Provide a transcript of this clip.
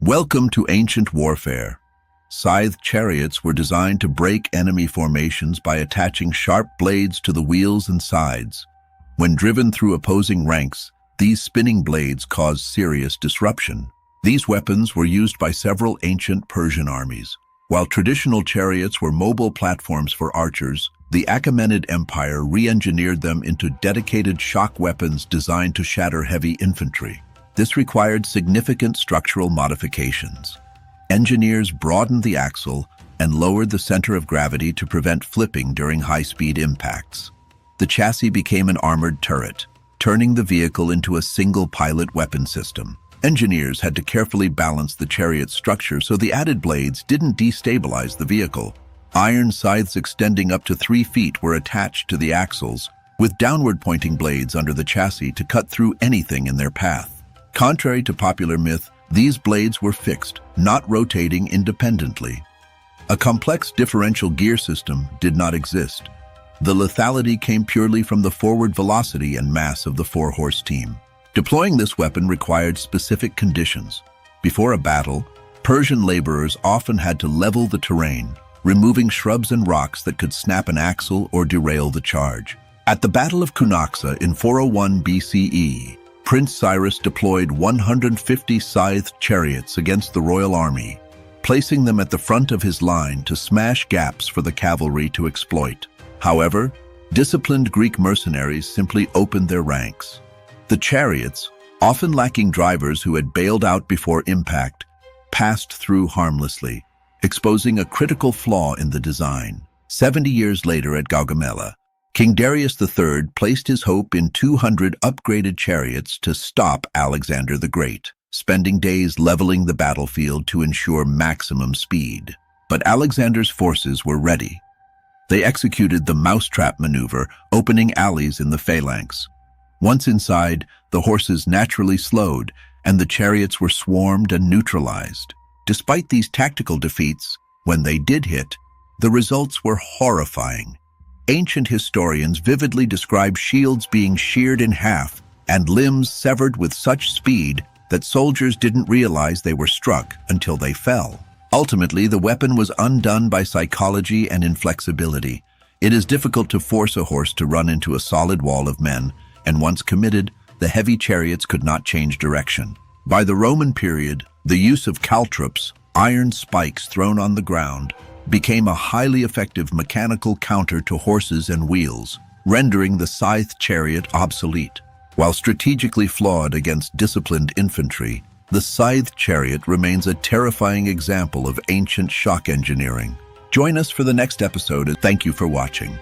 Welcome to ancient warfare. Scythed chariots were designed to break enemy formations by attaching sharp blades to the wheels and sides. When driven through opposing ranks, these spinning blades caused serious disruption. These weapons were used by several ancient Persian armies. While traditional chariots were mobile platforms for archers, the Achaemenid Empire re-engineered them into dedicated shock weapons designed to shatter heavy infantry. This required significant structural modifications. Engineers broadened the axle and lowered the center of gravity to prevent flipping during high-speed impacts. The chassis became an armored turret, turning the vehicle into a single-pilot weapon system. Engineers had to carefully balance the chariot's structure so the added blades didn't destabilize the vehicle. Iron scythes extending up to 3 feet were attached to the axles, with downward-pointing blades under the chassis to cut through anything in their path. Contrary to popular myth, these blades were fixed, not rotating independently. A complex differential gear system did not exist. The lethality came purely from the forward velocity and mass of the 4-horse team. Deploying this weapon required specific conditions. Before a battle, Persian laborers often had to level the terrain, removing shrubs and rocks that could snap an axle or derail the charge. At the Battle of Cunaxa in 401 BCE, Prince Cyrus deployed 150 scythed chariots against the royal army, placing them at the front of his line to smash gaps for the cavalry to exploit. However, disciplined Greek mercenaries simply opened their ranks. The chariots, often lacking drivers who had bailed out before impact, passed through harmlessly, exposing a critical flaw in the design. 70 years later at Gaugamela, King Darius III placed his hope in 200 upgraded chariots to stop Alexander the Great, spending days leveling the battlefield to ensure maximum speed. But Alexander's forces were ready. They executed the mousetrap maneuver, opening alleys in the phalanx. Once inside, the horses naturally slowed, and the chariots were swarmed and neutralized. Despite these tactical defeats, when they did hit, the results were horrifying. Ancient historians vividly describe shields being sheared in half and limbs severed with such speed that soldiers didn't realize they were struck until they fell. Ultimately, the weapon was undone by psychology and inflexibility. It is difficult to force a horse to run into a solid wall of men, and once committed, the heavy chariots could not change direction. By the Roman period, the use of caltrops, iron spikes thrown on the ground, became a highly effective mechanical counter to horses and wheels, rendering the scythed chariot obsolete. While strategically flawed against disciplined infantry, the scythed chariot remains a terrifying example of ancient shock engineering. Join us for the next episode, and thank you for watching.